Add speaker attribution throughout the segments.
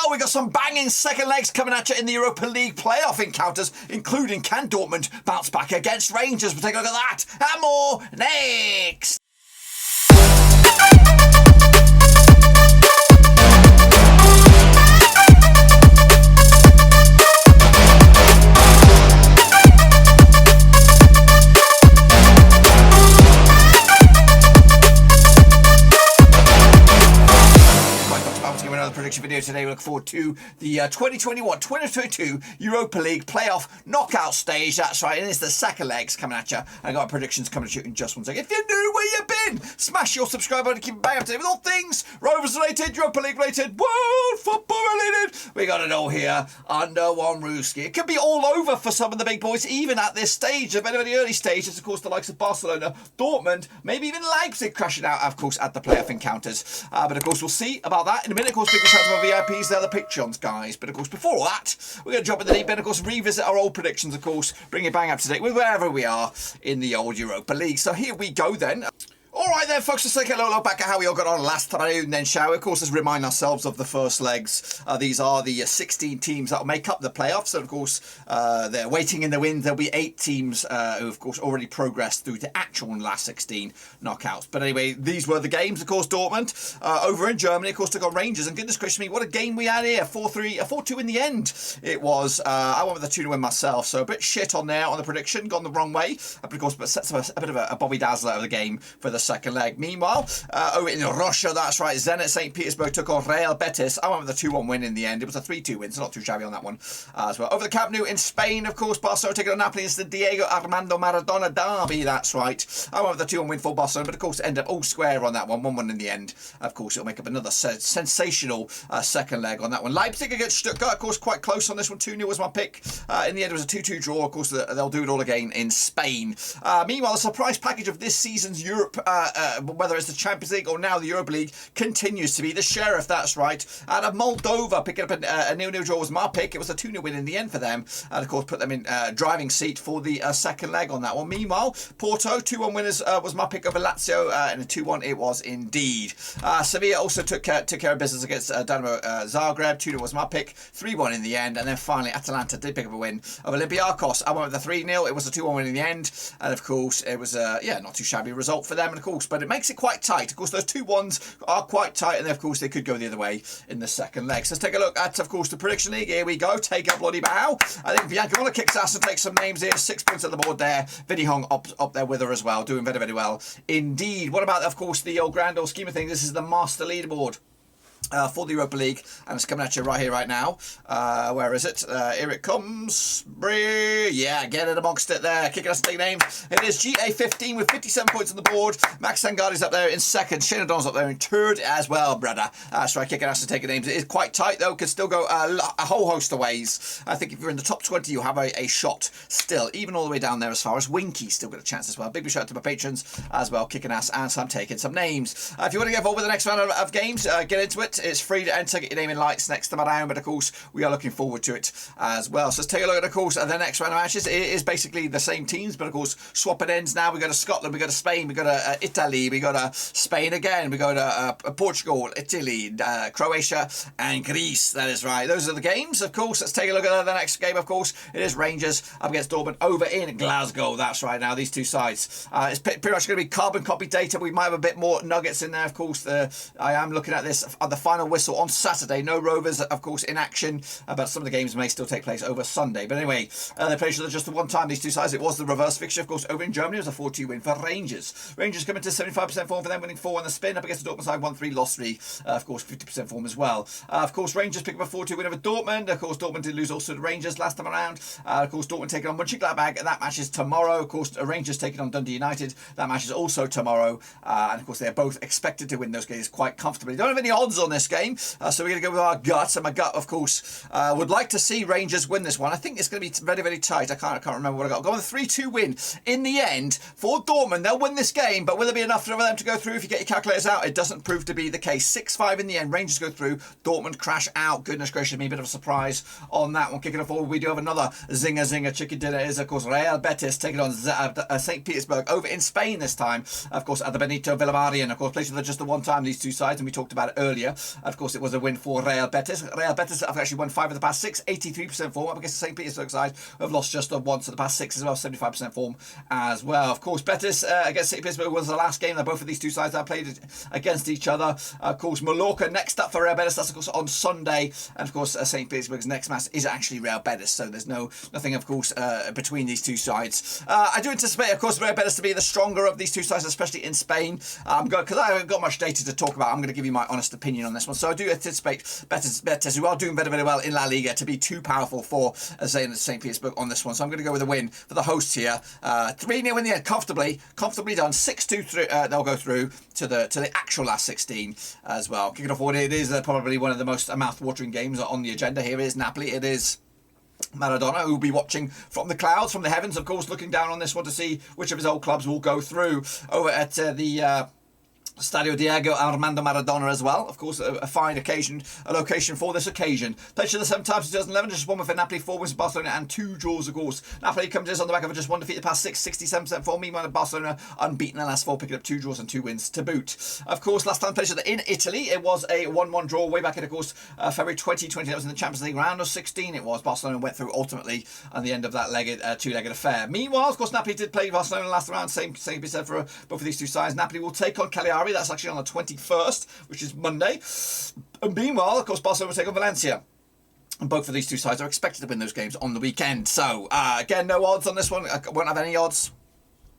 Speaker 1: well, we got some banging second legs coming at you in the Europa League playoff encounters, including can Dortmund bounce back against Rangers? We'll take a look at that and more next. Prediction video today. We look forward to the 2021-2022 Europa League playoff knockout stage. That's right, and it's the second legs coming at you. I got our predictions coming at you in just one second. If you're new, where you been? Smash your subscribe button to keep bang up to date with all things Rovers related, Europa League related, world football related. We got it all here under one rooski. It could be all over for some of the big boys, even at this stage. A very, very early stage. It's of course the likes of Barcelona, Dortmund, maybe even Leipzig crashing out, of course, at the playoff encounters. But of course, we'll see about that in a minute. Of course, big shout out to my VIPs, they're the Patreons, guys. But of course, before all that, we're going to jump in the deep end, of course, revisit our old predictions, of course, bring it bang up to date with wherever we are in the old Europa League. So here we go then. Alright then folks, let's take a little look back at how we all got on last afternoon then, shall we? Of course, let's remind ourselves of the first legs. These are the 16 teams that will make up the playoffs. And of course, they're waiting in the wind. There'll be 8 teams who of course already progressed through the actual last 16 knockouts. But anyway, these were the games. Of course, Dortmund over in Germany, of course, took on Rangers. And goodness gracious me, what a game we had here. 4-3, 4-2 in the end. It was, I went with the 2-win myself. So a bit shit on there on the prediction, gone the wrong way. But of course, but sets up a bit of a Bobby Dazzler of the game for the second leg. Meanwhile, over in Russia, that's right, Zenit St. Petersburg took on Real Betis. I went with a 2-1 win in the end. It was a 3-2 win, so not too shabby on that one as well. Over the Camp Nou in Spain, of course, Barcelona taking on Napoli. It's the Diego Armando Maradona derby, that's right. I went with a 2-1 win for Barcelona, but of course, ended up all square on that one. 1-1 in the end. Of course, it'll make up another sensational second leg on that one. Leipzig against Stuttgart, of course, quite close on this one. 2-0 was my pick. In the end, it was a 2-2 draw. Of course, they'll do it all again in Spain. Meanwhile, the surprise package of this season's Europe, whether it's the Champions League or now the Europa League, continues to be the Sheriff, that's right. Out of Moldova, picking up a 0-0 draw was my pick. It was a 2-0 win in the end for them. And of course, put them in driving seat for the second leg on that one. Meanwhile, Porto, 2-1 winners was my pick over Lazio, and a 2-1 it was indeed. Sevilla also took care of business against Dinamo Zagreb. 2-0 was my pick. 3-1 in the end. And then finally, Atalanta did pick up a win of Olympiakos. I went with the 3-0. It was a 2-1 win in the end. And of course, it was not too shabby result for them, and of course, but it makes it quite tight. Of course, those 2-1s are quite tight, and then, of course, they could go the other way in the second leg. So let's take a look at, of course, the prediction league. Here we go. Take a bloody bow. I think Bianca kicks ass and takes some names here. 6 points on the board there. Vinny Hong up there with her as well, doing very, very well indeed. What about, of course, the old grand old scheme of things? This is the master leaderboard for the Europa League, and it's coming at you right here, right now. Where is it? Here it comes. Yeah, get it amongst it there. Kicking us to take names. It is GA15 with 57 points on the board. Max Sangardi's up there in second. Shane O'Donnell's up there in third as well, brother. That's right, kicking us to take names. It is quite tight, though. Could still go a whole host of ways. I think if you're in the top 20, you have a shot still, even all the way down there as far as Winky still got a chance as well. Big shout out to my patrons as well, kicking ass, and so I'm taking some names. If you want to get involved with the next round of games, get into it. It's free to enter, get your name in lights next time around, but of course we are looking forward to it as well. So let's take a look at, of course, the next round of matches. It is basically the same teams, but of course swapping ends now. We go to Scotland, we go to Spain, we go to Italy, we go to Spain again, we go to Portugal, Italy, Croatia and Greece. That is right. Those are the games, of course. Let's take a look at the next game, of course. It is Rangers up against Dortmund over in Glasgow. That's right. Now these two sides, it's pretty much going to be carbon copy data. We might have a bit more nuggets in there, of course. I am looking at this at the final whistle on Saturday. No Rovers, of course, in action, but some of the games may still take place over Sunday. But anyway, they played each other just the one time, these two sides. It was the reverse fixture, of course, over in Germany. It was a 4-2 win for Rangers. Rangers coming to 75% form for them, winning 4 on the spin up against the Dortmund side, 1-3, lost 3. Of course, 50% form as well. Of course, Rangers pick up a 4-2 win over Dortmund. Of course, Dortmund did lose also to Rangers last time around. Of course, Dortmund taking on Mönchengladbach, and that match is tomorrow. Of course, Rangers taking on Dundee United. That match is also tomorrow. And of course, they're both expected to win those games quite comfortably. Don't have any odds on this game, so we're going to go with our gut. And my gut, of course, would like to see Rangers win this one. I think it's going to be very, very tight. I can't remember what I got. I'll go with a 3-2 win in the end for Dortmund. They'll win this game, but will there be enough for them to go through? If you get your calculators out, it doesn't prove to be the case. 6-5 in the end. Rangers go through. Dortmund crash out. Goodness gracious me, a bit of a surprise on that one. Kicking it forward, we do have another zinger chicken dinner. Is of course Real Betis taking on St. Petersburg over in Spain this time. Of course, at the Benito Villamarian. Of course, played just the one time these two sides, and we talked about it earlier. Of course, it was a win for Real Betis. Real Betis have actually won 5 of the past 6, 83% form. Up against the St. Petersburg side, who have lost just once of the past 6 as well, 75% form as well. Of course, Betis against St. Petersburg was the last game that both of these two sides have played against each other. Of course, Mallorca next up for Real Betis. That's, of course, on Sunday. And, of course, St. Petersburg's next match is actually Real Betis. So there's nothing, of course, between these two sides. I do anticipate, of course, Real Betis to be the stronger of these two sides, especially in Spain. Because I haven't got much data to talk about, I'm going to give you my honest opinion on this one. So I do anticipate Betis, who are doing very, very well in La Liga, to be too powerful for Zenit St. Petersburg on this one. So I'm going to go with a win for the hosts here. 3-0 in the end, comfortably done. 6-2 they'll go through to the actual last 16 as well. Kicking off, it is probably one of the most mouth-watering games on the agenda. Here is Napoli. It is Maradona, who will be watching from the clouds, from the heavens, of course, looking down on this one to see which of his old clubs will go through over at the Stadio Diego Armando Maradona as well. Of course, a fine occasion, a location for this occasion. Played to the 7 times in 2011, just 1 win for Napoli, 4 wins for Barcelona, and 2 draws, of course. Napoli comes to this on the back of just 1 defeat the past 6, 67% form. Meanwhile, Barcelona unbeaten in the last 4, picking up 2 draws and 2 wins to boot. Of course, last time played in Italy, it was a 1-1 draw way back in, of course, February 2020. That was in the Champions League round of 16. It was. Barcelona went through ultimately on the end of that two-legged affair. Meanwhile, of course, Napoli did play Barcelona last round. Same can be said for both of these two sides. Napoli will take on Cagliari. That's actually on the 21st, which is Monday. And meanwhile, of course, Barcelona will take on Valencia. And both of these two sides are expected to win those games on the weekend. So, again, no odds on this one. I won't have any odds,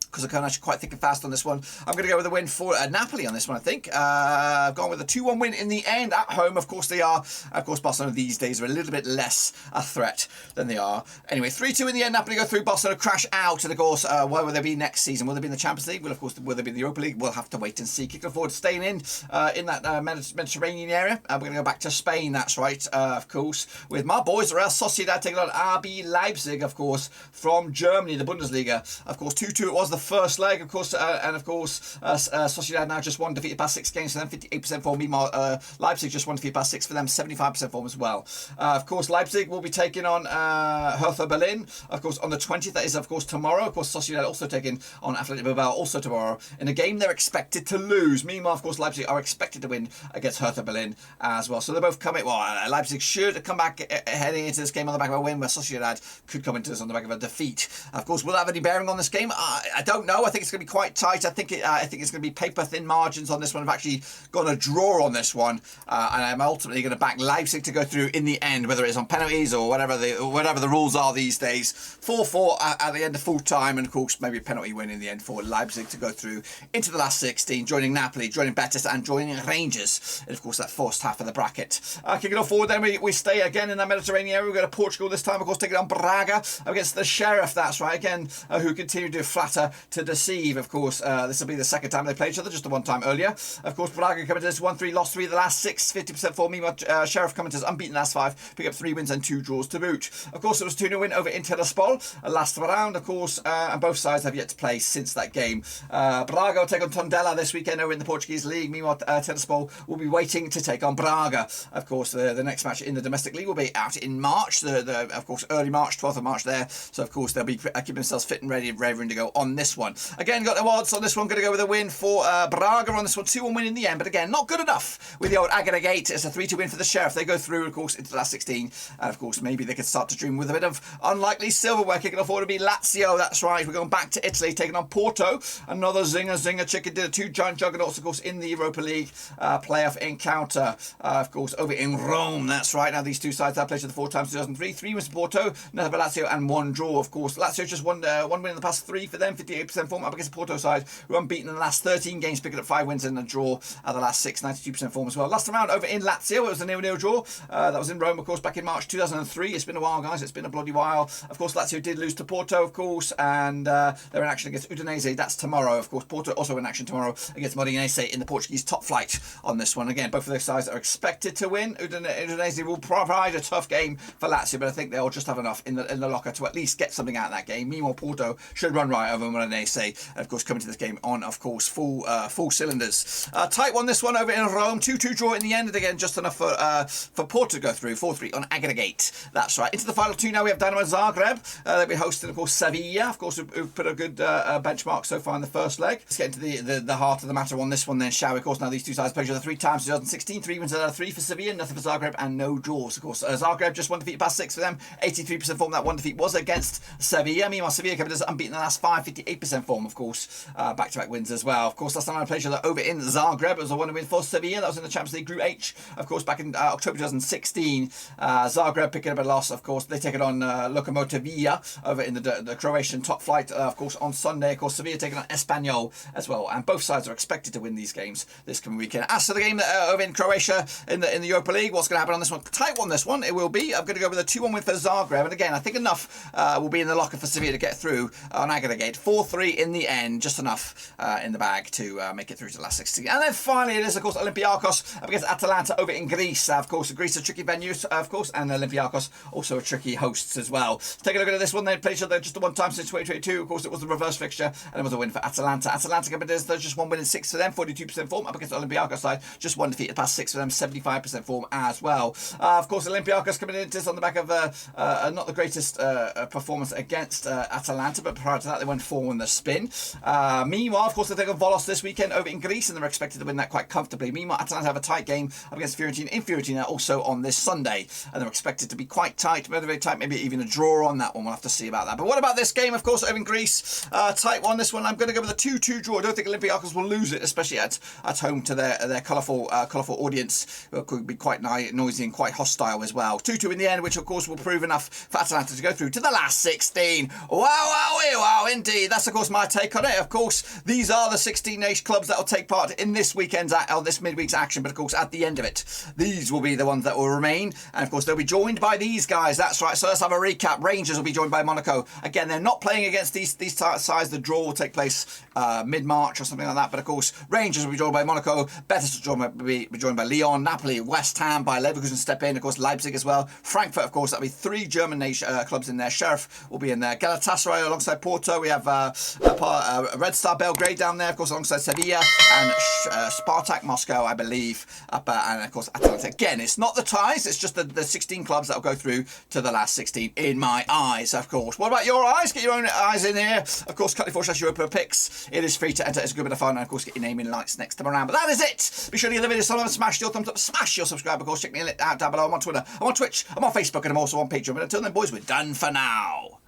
Speaker 1: because I can actually quite thick and fast on this one. I'm going to go with a win for Napoli on this one, I think. I've gone with a 2-1 win in the end at home. Of course, they are. Of course, Barcelona these days are a little bit less a threat than they are. Anyway, 3-2 in the end. Napoli go through. Barcelona crash out. And, of course, where will they be next season? Will they be in the Champions League? Well, of course, will they be in the Europa League? We'll have to wait and see. Kicking forward, staying in that Mediterranean area. We're going to go back to Spain, that's right, of course, with my boys, Real Sociedad, taking on RB Leipzig, of course, from Germany, the Bundesliga. Of course, 2-2 it was the first leg, of course. And of course, Sociedad now just 1 defeated past 6 games for them, 58% form. Meanwhile, Leipzig just 1 defeated past 6 for them, 75% form as well. Of course, Leipzig will be taking on Hertha Berlin, of course, on the 20th. That is, of course, tomorrow. Of course, Sociedad also taking on Athletic Bilbao also tomorrow in a game they're expected to lose. Meanwhile, of course, Leipzig are expected to win against Hertha Berlin as well. So they're both coming. Well, Leipzig should come back heading into this game on the back of a win, where Sociedad could come into this on the back of a defeat. Of course, will that have any bearing on this game? I don't know. I think it's going to be quite tight. I think it's going to be paper thin margins on this one. I've actually got a draw on this one, and I'm ultimately going to back Leipzig to go through in the end, whether it's on penalties or whatever the rules are these days. 4-4 at the end of full time, and of course maybe a penalty win in the end for Leipzig to go through into the last 16, joining Napoli, joining Betis, and joining Rangers, and of course that first half of the bracket. Kicking off forward, then we stay again in that Mediterranean area. We go to Portugal this time, of course, taking on Braga against the Sheriff. That's right, again, who continue to flatter to deceive. Of course, this will be the second time they played each other, just the one time earlier. Of course, Braga coming to this 1-3, lost 3 the last 6, 50% form. Meanwhile, Sheriff coming to this unbeaten last 5, pick up 3 wins and 2 draws to boot. Of course, it was 2-0 win over Tiraspol last round, of course, and both sides have yet to play since that game. Braga will take on Tondela this weekend over in the Portuguese League. Meanwhile, Tiraspol will be waiting to take on Braga. Of course, the next match in the domestic league will be out in March, of course, early March, 12th of March there. So, of course, they'll be keeping themselves fit and ready, raring to go on this one. Again, got the odds on this one. Going to go with a win for Braga on this one. 2-1 win in the end, but again, not good enough with the old aggregate. It's a 3-2 win for the Sheriff. They go through, of course, into the last 16. And, of course, maybe they could start to dream with a bit of unlikely silverware. Kicking off forward to be Lazio. That's right. We're going back to Italy, taking on Porto. Another zinger chicken dinner. 2 giant juggernauts, of course, in the Europa League playoff encounter. Of course, over in Rome. That's right. Now, these two sides have played the 4 times 2003. 3 wins for Porto, another for Lazio, and 1 draw, of course. Lazio just won win in the past 3 for them, 58% form up against the Porto side, who are unbeaten in the last 13 games, picking up 5 wins and a draw at the last 6, 92% form as well. Last round over in Lazio, it was a 0-0 draw. That was in Rome, of course, back in March 2003. It's been a while, guys. It's been a bloody while. Of course, Lazio did lose to Porto, of course, and they're in action against Udinese. That's tomorrow, of course. Porto also in action tomorrow against Moreirense in the Portuguese top flight on this one. Again, both of those sides are expected to win. Udinese will provide a tough game for Lazio, but I think they'll just have enough in the locker to at least get something out of that game. Meanwhile, Porto should run right over Moreirense they say. And of course, coming to this game on, of course, full cylinders. Tight one, this one over in Rome. 2-2 draw in the end. And again, just enough for Porto to go through. 4-3 on aggregate. That's right. Into the final two now. We have Dinamo Zagreb. They'll be hosting, of course, Sevilla. Of course, who've put a good benchmark so far in the first leg. Let's get into the heart of the matter on this one then, shall we? Of course, now these two sides played each other 3 times. 2016, 3 wins out of 3 for Sevilla, nothing for Zagreb, and no draws. Of course, Zagreb just 1 defeat past 6 for them. 83% form. That 1 defeat was against Sevilla. Meanwhile, Sevilla coming as unbeaten in the last 5, 58% form, of course. Back-to-back wins as well. Of course, last time I played each other over in Zagreb, it was a 1 win for Sevilla. That was in the Champions League Group H, of course, back in October 2016. Zagreb picking up a loss, of course. They take it on Lokomotivia over in the Croatian top flight, of course, on Sunday. Of course, Sevilla taking on Espanyol as well. And both sides are expected to win these games this coming weekend. As for the game over in Croatia in the Europa League, what's going to happen on this one? Tight one, this one. It will be. I'm going to go with a 2-1 win for Zagreb. And again, I think enough will be in the locker for Sevilla to get through on aggregate. 4-3 in the end. Just enough in the bag to make it through to the last 16. And then finally, it is, of course, Olympiakos up against Atalanta over in Greece. Of course, Greece a tricky venue, of course, and Olympiakos also a tricky hosts as well. Take a look at this one. They played each other just the one time since 2022. Of course, it was the reverse fixture, and it was a win for Atalanta. Atalanta coming in, just 1 win in 6 for them, 42% form. Up against the Olympiakos side, just 1 defeat past 6 for them, 75% form as well. Of course, Olympiakos coming in just on the back of not the greatest performance against Atalanta, but prior to that, they won 4 in the spin. Meanwhile, of course, they take on Volos this weekend over in Greece, and they're expected to win that quite comfortably. Meanwhile, Atalanta have a tight game up against Fiorentina in Fiorentina also on this Sunday, and they're expected to be quite tight, very tight, maybe even a draw on that one. We'll have to see about that. But what about this game, of course, over in Greece? Tight one, this one. I'm going to go with a 2-2 draw. I don't think Olympiakos will lose it, especially at home to their colourful audience, who could be quite noisy and quite hostile as well. 2-2 in the end, which of course will prove enough for Atalanta to go through to the last 16. Wow, indeed. That's of course my take on it. Of course, these are the 16 clubs that will take part in this weekend's this midweek's action. But of course, at the end of it, these will be the ones that will remain, and of course they'll be joined by these guys. That's right. So let's have a recap. Rangers will be joined by Monaco. Again, they're not playing against these sides. The draw will take place mid-March or something like that. But of course, Rangers will be joined by Monaco. Betis will be joined by Lyon, Napoli, West Ham, by Leverkusen step in. Of course, Leipzig as well. Frankfurt, of course, that'll be 3 German clubs in there. Sheriff will be in there. Galatasaray alongside Porto. We have Red Star Belgrade down there, of course, alongside Sevilla and Spartak Moscow, I believe. And of course, Atalanta. Again, it's not the ties. It's just the 16 clubs that will go through to the last 16 in my eyes, of course. What about your eyes? Get your own eyes in here. Of course, /Europa Picks. It is free to enter. It's a good bit of fun. And of course, get your name in lights next time around. But that is it. Be sure to give the video a thumbs up, smash your thumbs up, smash your subscribe. Of course, check me out down below. I'm on Twitter, I'm on Twitch, I'm on Facebook, and I'm also on Patreon. But until then, boys, we're done for now.